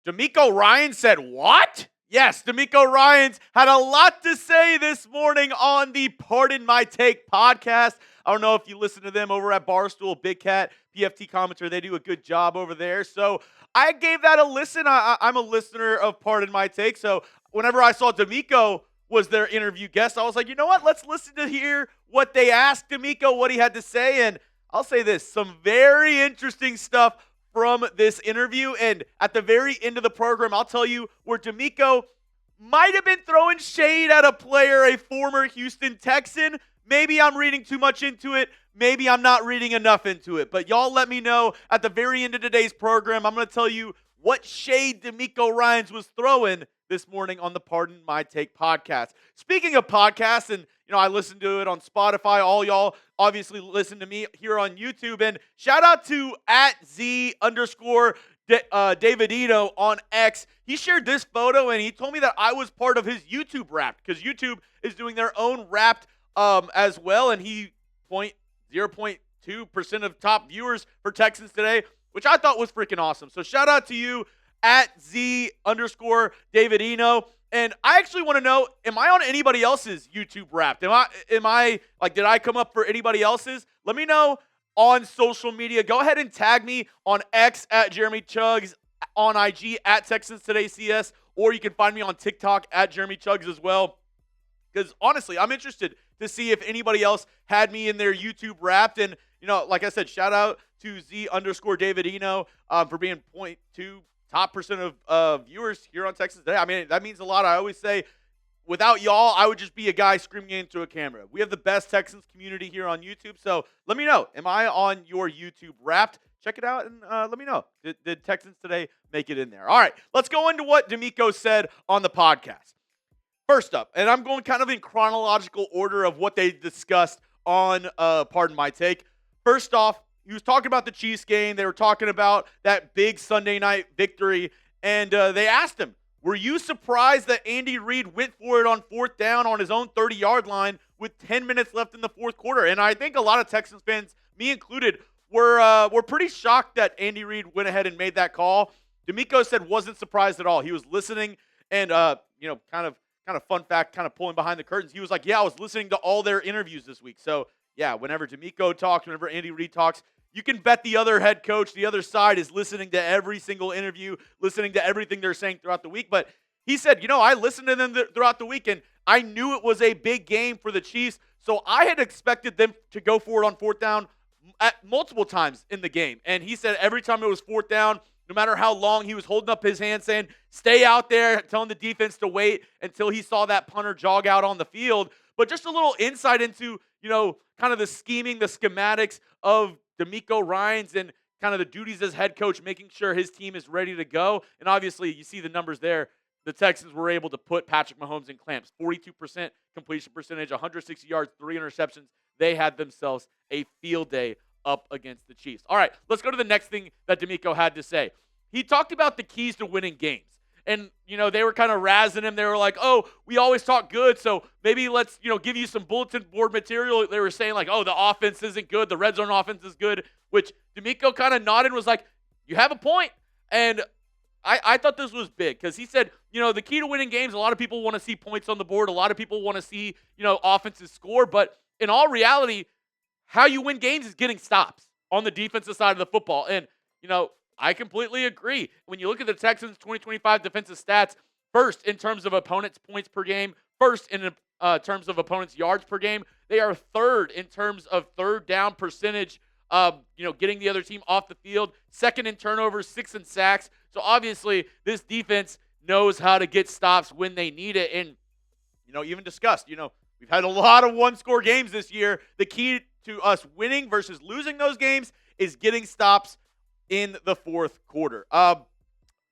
DeMeco Ryans said what? Yes, DeMeco Ryans had a lot to say this morning on the Pardon My Take podcast. I don't know if you listen to them over at Barstool, Big Cat, PFT Commenter. They do a good job over there. So I gave that a listen. I'm a listener of Pardon My Take. So whenever I saw DeMeco was their interview guest, I was like, you know what? Let's listen to hear what they asked DeMeco, what he had to say. And I'll say this, some very interesting stuff from this interview. And at the very end of the program, I'll tell you where DeMeco might have been throwing shade at a player, a former Houston Texan. Maybe I'm reading too much into it. Maybe I'm not reading enough into it. But y'all let me know at the very end of today's program. I'm going to tell you what shade DeMeco Ryans was throwing this morning on the Pardon My Take podcast. Speaking of podcasts, and I listen to it on Spotify. All y'all obviously listen to me here on YouTube. And shout out to @Z_Davidino on X. He shared this photo and he told me that I was part of his YouTube Wrapped because YouTube is doing their own Wrapped as well. And he 0.2% of top viewers for Texans today, which I thought was freaking awesome. So shout out to you @Z_Davidino. And I actually want to know, am I on anybody else's YouTube Wrapped? Am I did I come up for anybody else's? Let me know on social media. Go ahead and tag me on X @JeremyChuggs, on IG @TexansTodayCS, or you can find me on TikTok @JeremyChuggs as well. Because honestly, I'm interested to see if anybody else had me in their YouTube Wrapped. And, like I said, shout out to Z_Davidino for being 0.2 top percent of viewers here on Texans Today. I mean, that means a lot. I always say, without y'all, I would just be a guy screaming into a camera. We have the best Texans community here on YouTube. So let me know. Am I on your YouTube Wrapped? Check it out and let me know. Did Texans Today make it in there? All right, let's go into what DeMeco said on the podcast. First up, and I'm going kind of in chronological order of what they discussed on Pardon My Take. First off, he was talking about the Chiefs game. They were talking about that big Sunday night victory. And they asked him, were you surprised that Andy Reid went for it on 4th down on his own 30-yard line with 10 minutes left in the fourth quarter? And I think a lot of Texans fans, me included, were pretty shocked that Andy Reid went ahead and made that call. DeMeco said wasn't surprised at all. He was listening and, kind of fun fact, kind of pulling behind the curtains. He was like, yeah, I was listening to all their interviews this week. So, yeah, whenever DeMeco talks, whenever Andy Reid talks, you can bet the other head coach, the other side, is listening to every single interview, listening to everything they're saying throughout the week. But he said, I listened to them throughout the week, and I knew it was a big game for the Chiefs. So I had expected them to go for it on 4th down at multiple times in the game. And he said every time it was 4th down, no matter how long, he was holding up his hand saying, stay out there, telling the defense to wait until he saw that punter jog out on the field. But just a little insight into, kind of the scheming, the schematics of DeMeco Ryans and kind of the duties as head coach, making sure his team is ready to go. And obviously, you see the numbers there. The Texans were able to put Patrick Mahomes in clamps. 42% completion percentage, 160 yards, 3 interceptions. They had themselves a field day up against the Chiefs. All right, let's go to the next thing that DeMeco had to say. He talked about the keys to winning games. And, they were kind of razzing him. They were like, oh, we always talk good, so maybe let's, give you some bulletin board material. They were saying like, oh, the offense isn't good. The red zone offense is good, which DeMeco kind of nodded and was like, you have a point. And I thought this was big because he said, the key to winning games, a lot of people want to see points on the board. A lot of people want to see, offenses score. But in all reality, how you win games is getting stops on the defensive side of the football. And, I completely agree. When you look at the Texans' 2025 defensive stats, first in terms of opponents' points per game, first in terms of opponents' yards per game, they are third in terms of 3rd down percentage, getting the other team off the field, second in turnovers, 6th in sacks. So obviously, this defense knows how to get stops when they need it. And, even discussed, we've had a lot of one-score games this year. The key to us winning versus losing those games is getting stops in the fourth quarter.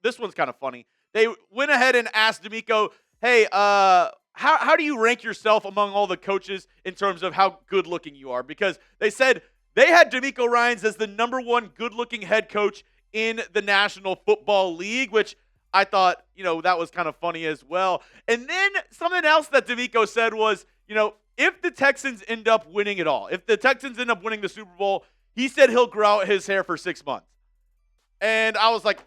This one's kind of funny. They went ahead and asked DeMeco, hey, how do you rank yourself among all the coaches in terms of how good-looking you are? Because they said they had DeMeco Ryans as the #1 good-looking head coach in the National Football League, which I thought, that was kind of funny as well. And then something else that DeMeco said was, if the Texans end up winning it all, if the Texans end up winning the Super Bowl, he said he'll grow out his hair for 6 months. And I was like,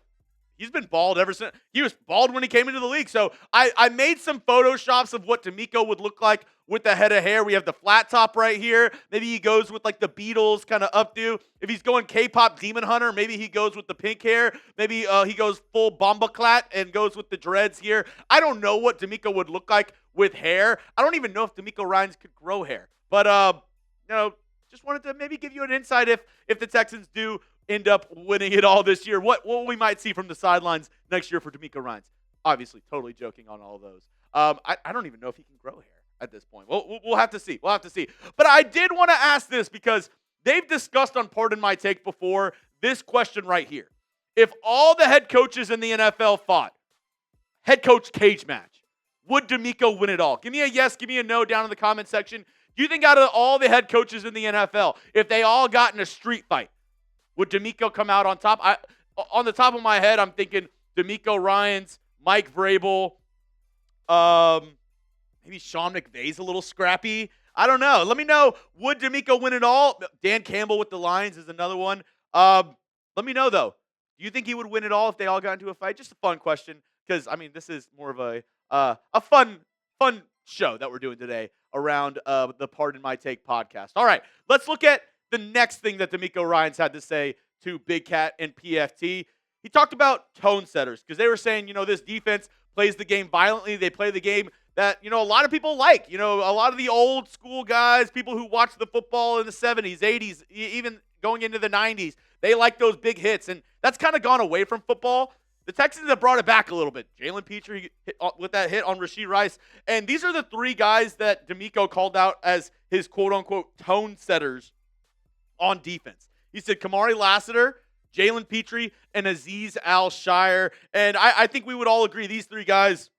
he's been bald ever since. He was bald when he came into the league. So I made some photoshops of what DeMeco would look like with the head of hair. We have the flat top right here. Maybe he goes with like the Beatles kind of updo. If he's going K-pop Demon Hunter, maybe he goes with the pink hair. Maybe he goes full Bombaclat and goes with the dreads here. I don't know what DeMeco would look like with hair. I don't even know if DeMeco Ryans could grow hair. But, just wanted to maybe give you an insight if the Texans do end up winning it all this year, what we might see from the sidelines next year for DeMeco Ryans. Obviously, totally joking on all those. I don't even know if he can grow hair at this point. We'll have to see. We'll have to see. But I did want to ask this because they've discussed on Pardon My Take before this question right here. If all the head coaches in the NFL fought, head coach cage match, would DeMeco win it all? Give me a yes, give me a no down in the comment section. Do you think out of all the head coaches in the NFL, if they all got in a street fight, would DeMeco come out on top? On the top of my head, I'm thinking DeMeco Ryans, Mike Vrabel, maybe Sean McVay's a little scrappy. I don't know. Let me know. Would DeMeco win it all? Dan Campbell with the Lions is another one. Let me know, though. Do you think he would win it all if they all got into a fight? Just a fun question because, this is more of a fun show that we're doing today around the Pardon My Take podcast. All right, let's look at the next thing that DeMeco Ryans had to say to Big Cat and PFT. He talked about tone setters because they were saying, this defense plays the game violently. They play the game that, a lot of people like. A lot of the old school guys, people who watched the football in the 70s, 80s, even going into the 90s, they like those big hits. And that's kind of gone away from football. The Texans have brought it back a little bit. Jalen Pitre hit with that hit on Rashee Rice. And these are the three guys that DeMeco called out as his quote-unquote tone setters on defense. He said Kamari Lassiter, Jalen Pitre, and Azeez Al-Shaair. And I think we would all agree these three guys,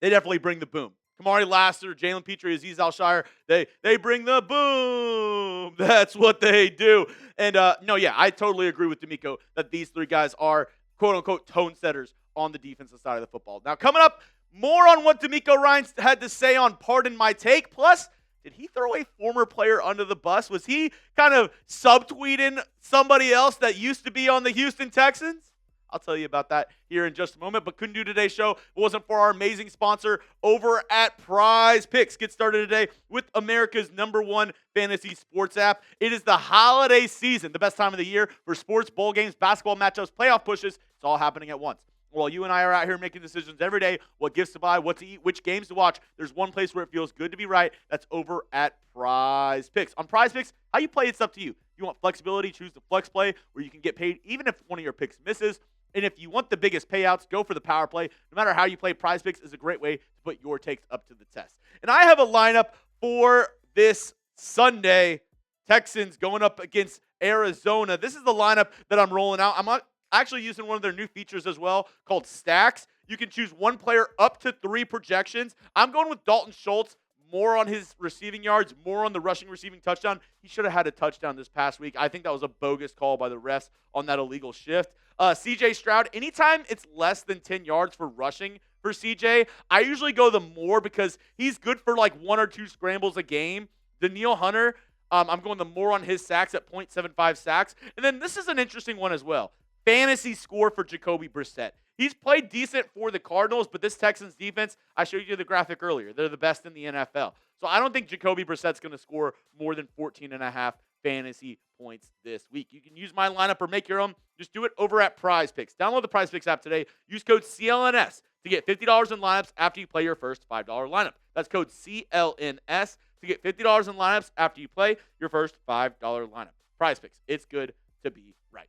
they definitely bring the boom. Kamari Lassiter, Jalen Pitre, Azeez Al-Shaair, they bring the boom. That's what they do. And, I totally agree with DeMeco that these three guys are quote-unquote tone setters on the defensive side of the football. Now, coming up, more on what DeMeco Ryans had to say on Pardon My Take. Plus, did he throw a former player under the bus? Was he kind of subtweeting somebody else that used to be on the Houston Texans? I'll tell you about that here in just a moment, but couldn't do today's show if it wasn't for our amazing sponsor over at Prize Picks. Get started today with America's #1 fantasy sports app. It is the holiday season, the best time of the year for sports, bowl games, basketball matchups, playoff pushes. It's all happening at once. While you and I are out here making decisions every day, what gifts to buy, what to eat, which games to watch, there's one place where it feels good to be right. That's over at Prize Picks. On Prize Picks, how you play, it's up to you. If you want flexibility, choose the flex play where you can get paid even if one of your picks misses. And if you want the biggest payouts, go for the power play. No matter how you play, Prize Picks is a great way to put your takes up to the test. And I have a lineup for this Sunday. Texans going up against Arizona. This is the lineup that I'm rolling out. I'm actually using one of their new features as well called Stacks. You can choose one player up to 3 projections. I'm going with Dalton Schultz. More on his receiving yards, more on the rushing receiving touchdown. He should have had a touchdown this past week. I think that was a bogus call by the refs on that illegal shift. CJ Stroud, anytime it's less than 10 yards for rushing for CJ, I usually go the more because he's good for like 1 or 2 scrambles a game. Danielle Hunter, I'm going the more on his sacks at 0.75 sacks. And then this is an interesting one as well. Fantasy score for Jacoby Brissett. He's played decent for the Cardinals, but this Texans defense, I showed you the graphic earlier. They're the best in the NFL. So I don't think Jacoby Brissett's going to score more than 14.5 fantasy points this week. You can use my lineup or make your own. Just do it over at Prize Picks. Download the Prize Picks app today. Use code CLNS to get $50 in lineups after you play your first $5 lineup. That's code CLNS to get $50 in lineups after you play your first $5 lineup. Prize Picks. It's good to be right.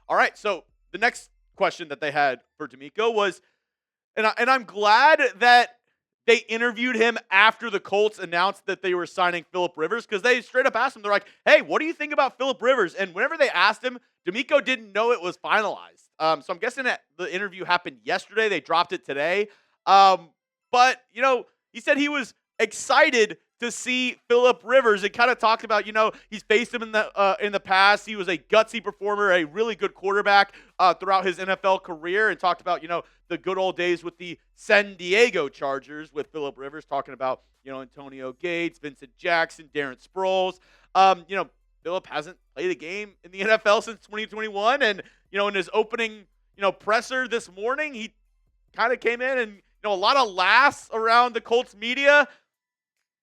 All right, so the next question that they had for DeMeco was, and I'm glad that they interviewed him after the Colts announced that they were signing Phillip Rivers because they straight up asked him, they're like, hey, what do you think about Phillip Rivers? And whenever they asked him, DeMeco didn't know it was finalized. So I'm guessing that the interview happened yesterday. They dropped it today. But, he said he was excited to see Phillip Rivers. It kind of talked about, he's faced him in the past. He was a gutsy performer, a really good quarterback throughout his NFL career, and talked about, the good old days with the San Diego Chargers with Phillip Rivers, talking about, Antonio Gates, Vincent Jackson, Darren Sproles. Phillip hasn't played a game in the NFL since 2021, and, in his opening presser this morning, he kind of came in and, a lot of laughs around the Colts media.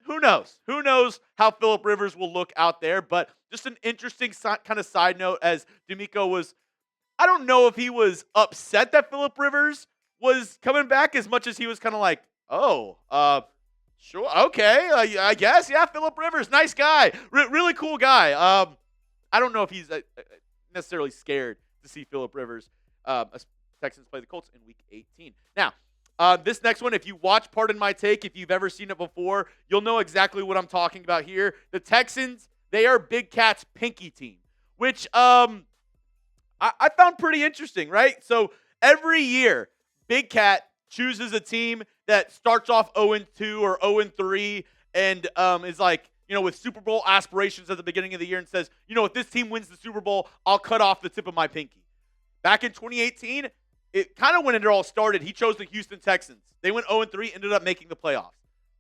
Who knows? Who knows how Phillip Rivers will look out there? But just an interesting kind of side note as DeMeco was, I don't know if he was upset that Phillip Rivers was coming back as much as he was kind of like, oh, sure, okay, I guess, yeah, Phillip Rivers, nice guy, really cool guy. I don't know if he's necessarily scared to see Phillip Rivers as Texans play the Colts in Week 18. Now, this next one, if you watch Pardon My Take, if you've ever seen it before, you'll know exactly what I'm talking about here. The Texans, they are Big Cat's pinky team, which I found pretty interesting, right? So every year, Big Cat chooses a team that starts off 0-2 or 0-3 and is like, with Super Bowl aspirations at the beginning of the year and says, if this team wins the Super Bowl, I'll cut off the tip of my pinky. Back in 2018, it kind of when it all started, he chose the Houston Texans. They went 0-3, ended up making the playoffs.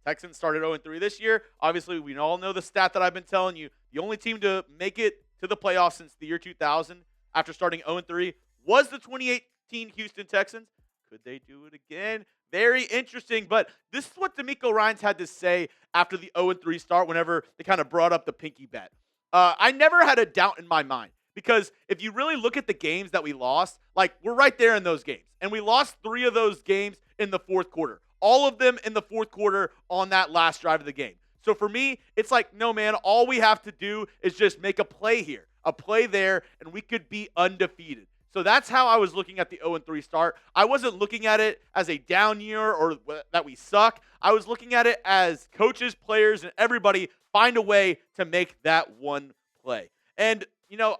Texans started 0-3 this year. Obviously, we all know the stat that I've been telling you. The only team to make it to the playoffs since the year 2000 after starting 0-3 was the 2018 Houston Texans. Could they do it again? Very interesting. But this is what DeMeco Ryans had to say after the 0-3 start whenever they kind of brought up the pinky bet. I never had a doubt in my mind. Because if you really look at the games that we lost, we're right there in those games. And we lost 3 of those games in the fourth quarter. All of them in the fourth quarter on that last drive of the game. So for me, it's like, no, man, all we have to do is just make a play here, a play there, and we could be undefeated. So that's how I was looking at the 0-3 start. I wasn't looking at it as a down year or that we suck. I was looking at it as coaches, players, and everybody find a way to make that one play. And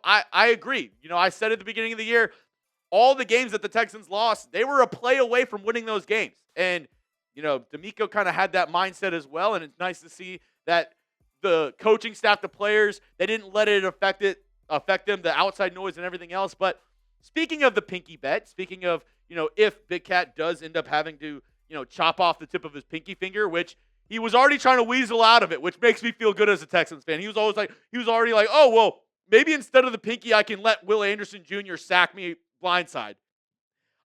I agree. I said at the beginning of the year, all the games that the Texans lost, they were a play away from winning those games. And, DeMeco kind of had that mindset as well. And it's nice to see that the coaching staff, the players, they didn't let it affect them, the outside noise and everything else. But speaking of the pinky bet, speaking of, if Big Cat does end up having to, chop off the tip of his pinky finger, which he was already trying to weasel out of it, which makes me feel good as a Texans fan. He was already like, oh, well, maybe instead of the pinky, I can let Will Anderson Jr. sack me blindside.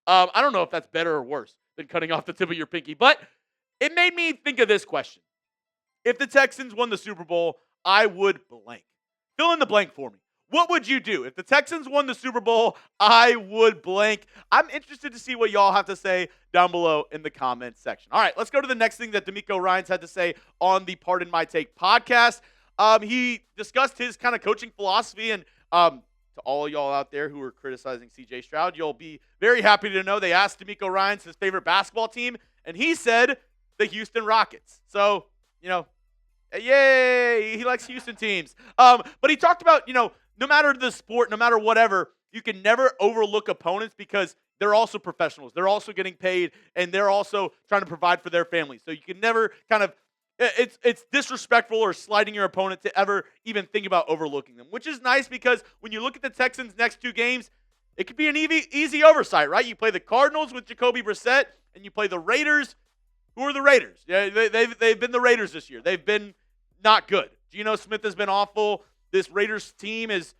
I don't know if that's better or worse than cutting off the tip of your pinky, but it made me think of this question. If the Texans won the Super Bowl, I would blank. Fill in the blank for me. What would you do? If the Texans won the Super Bowl, I would blank. I'm interested to see what y'all have to say down below in the comments section. All right, let's go to the next thing that DeMeco Ryans had to say on the Pardon My Take podcast. He discussed his kind of coaching philosophy, and to all y'all out there who are criticizing C.J. Stroud, you'll be very happy to know they asked DeMeco Ryans his favorite basketball team, and he said the Houston Rockets. So, yay, he likes Houston teams. But he talked about, no matter the sport, no matter whatever, you can never overlook opponents because they're also professionals. They're also getting paid, and they're also trying to provide for their families. So you can never kind of it's disrespectful or slighting your opponent to ever even think about overlooking them, which is nice because when you look at the Texans' next 2 games, it could be an easy oversight, right? You play the Cardinals with Jacoby Brissett, and you play the Raiders. Who are the Raiders? Yeah, they've been the Raiders this year. They've been not good. Geno Smith has been awful. This Raiders team is,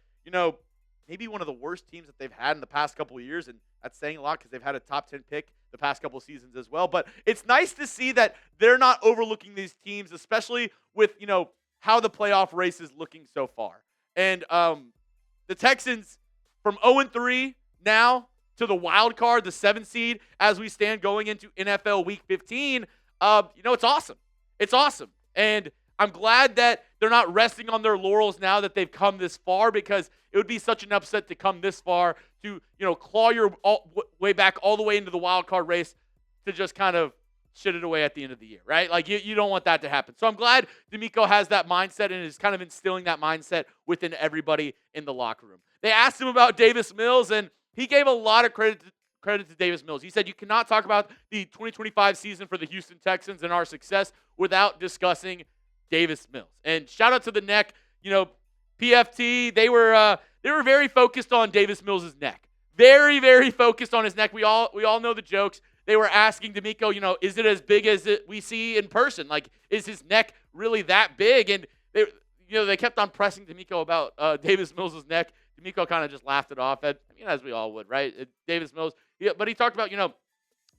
maybe one of the worst teams that they've had in the past couple of years, and that's saying a lot because they've had a top 10 pick the past couple of seasons as well. But it's nice to see that they're not overlooking these teams, especially with, how the playoff race is looking so far. And the Texans, from 0-3 now to the wild card, the 7th seed, as we stand going into NFL Week 15, it's awesome. It's awesome. And I'm glad that they're not resting on their laurels now that they've come this far, because it would be such an upset to come this far to, claw your way back all the way into the wild card race to just kind of shit it away at the end of the year, right? Like, you don't want that to happen. So I'm glad DeMeco has that mindset and is kind of instilling that mindset within everybody in the locker room. They asked him about Davis Mills, and he gave a lot of credit to Davis Mills. He said, you cannot talk about the 2025 season for the Houston Texans and our success without discussing Davis Mills. And shout out to the neck, PFT, they were very focused on Davis Mills' neck. Very, very focused on his neck. We all know the jokes. They were asking DeMeco, is it as big as we see in person? Like, is his neck really that big? And they kept on pressing DeMeco about Davis Mills' neck. DeMeco kind of just laughed it off. As we all would, right? Davis Mills. Yeah, but he talked about,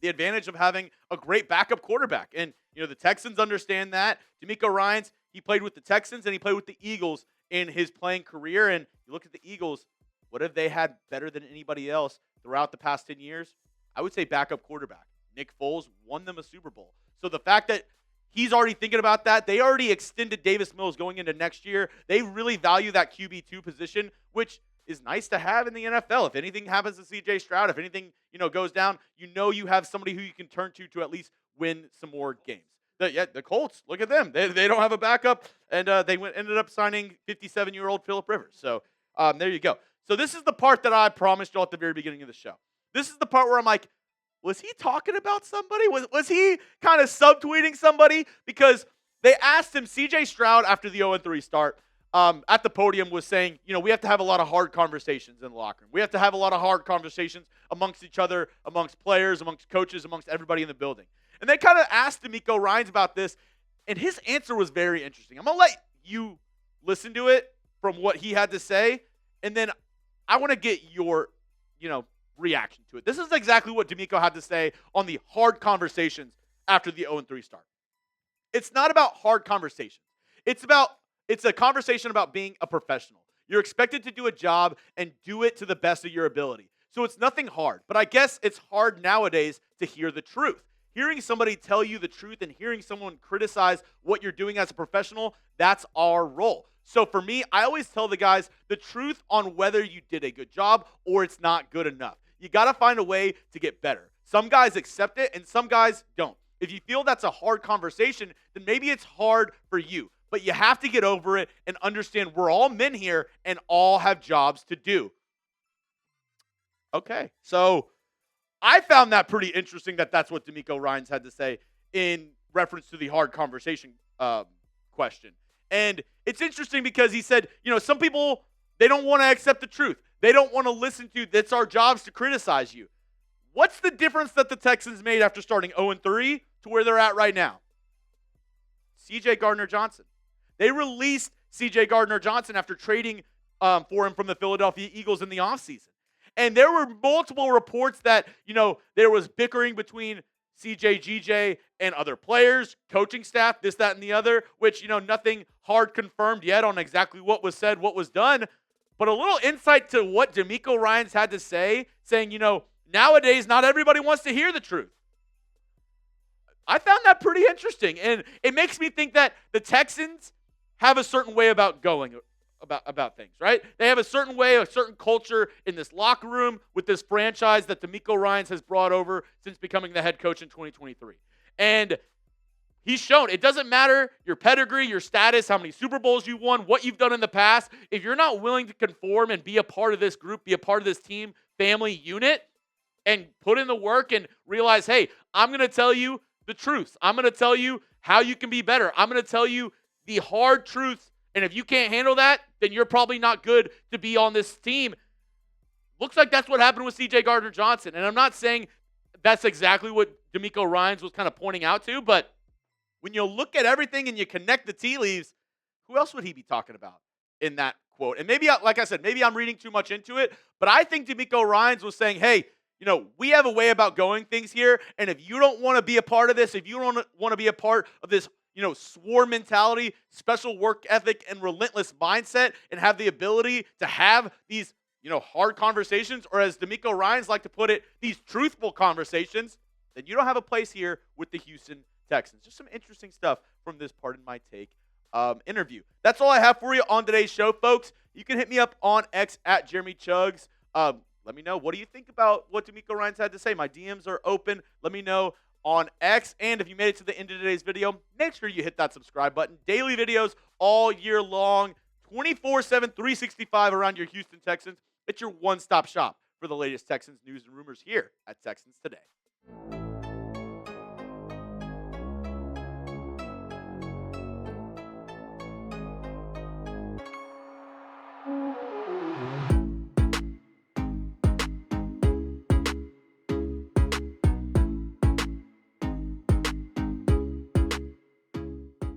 the advantage of having a great backup quarterback. And, the Texans understand that. DeMeco Ryans, he played with the Texans and he played with the Eagles in his playing career. And you look at the Eagles, what have they had better than anybody else throughout the past 10 years? I would say backup quarterback. Nick Foles won them a Super Bowl. So the fact that he's already thinking about that, they already extended Davis Mills going into next year. They really value that QB2 position, which is nice to have in the NFL. If anything happens to CJ Stroud, if anything, goes down, you have somebody who you can turn to at least win some more games. The Colts, look at them. They don't have a backup, and they ended up signing 57-year-old Phillip Rivers. So there you go. So this is the part that I promised you at the very beginning of the show. This is the part where I'm like, was he talking about somebody? Was he kind of subtweeting somebody? Because they asked him, CJ Stroud, after the 0-3 start, at the podium was saying, we have to have a lot of hard conversations in the locker room. We have to have a lot of hard conversations amongst each other, amongst players, amongst coaches, amongst everybody in the building. And they kind of asked DeMeco Ryans about this, and his answer was very interesting. I'm going to let you listen to it from what he had to say, and then I want to get your, reaction to it. This is exactly what DeMeco had to say on the hard conversations after the 0-3 start. It's not about hard conversations. It's a conversation about being a professional. You're expected to do a job and do it to the best of your ability. So it's nothing hard. But I guess it's hard nowadays to hear the truth. Hearing somebody tell you the truth and hearing someone criticize what you're doing as a professional, that's our role. So for me, I always tell the guys the truth on whether you did a good job or it's not good enough. You got to find a way to get better. Some guys accept it and some guys don't. If you feel that's a hard conversation, then maybe it's hard for you. But you have to get over it and understand we're all men here and all have jobs to do. Okay, so I found that pretty interesting that's what DeMeco Ryans had to say in reference to the hard conversation question. And it's interesting because he said, some people, they don't want to accept the truth. They don't want to listen to, it's our jobs to criticize you. What's the difference that the Texans made after starting 0-3 to where they're at right now? C.J. Gardner-Johnson. They released C.J. Gardner-Johnson after trading for him from the Philadelphia Eagles in the offseason. And there were multiple reports that, there was bickering between C.J. G.J. and other players, coaching staff, this, that, and the other, which, nothing hard confirmed yet on exactly what was said, what was done. But a little insight to what DeMeco Ryans had to say, saying, nowadays not everybody wants to hear the truth. I found that pretty interesting. And it makes me think that the Texans have a certain way about going about things, right? They have a certain way, a certain culture in this locker room with this franchise that DeMeco Ryans has brought over since becoming the head coach in 2023. And he's shown it doesn't matter your pedigree, your status, how many Super Bowls you won, what you've done in the past. If you're not willing to conform and be a part of this group, be a part of this team, family unit, and put in the work and realize, hey, I'm going to tell you the truth. I'm going to tell you how you can be better. I'm going to tell you the hard truth. And if you can't handle that, then you're probably not good to be on this team. Looks like that's what happened with C.J. Gardner-Johnson. And I'm not saying that's exactly what DeMeco Ryans was kind of pointing out to, but when you look at everything and you connect the tea leaves, who else would he be talking about in that quote? And maybe, like I said, maybe I'm reading too much into it, but I think DeMeco Ryans was saying, hey, we have a way about going things here, and if you don't want to be a part of this, if you don't want to be a part of this, swarm mentality, special work ethic, and relentless mindset, and have the ability to have these, hard conversations, or as DeMeco Ryans like to put it, these truthful conversations, then you don't have a place here with the Houston Texans. Just some interesting stuff from this Pardon My Take interview. That's all I have for you on today's show, folks. You can hit me up on X at Jeremy Chugs. Let me know, what do you think about what DeMeco Ryans had to say? My DMs are open. Let me know on X. And if you made it to the end of today's video, make sure you hit that subscribe button. Daily videos all year long, 24/7, 365 around your Houston Texans. It's your one-stop shop for the latest Texans news and rumors here at Texans Today.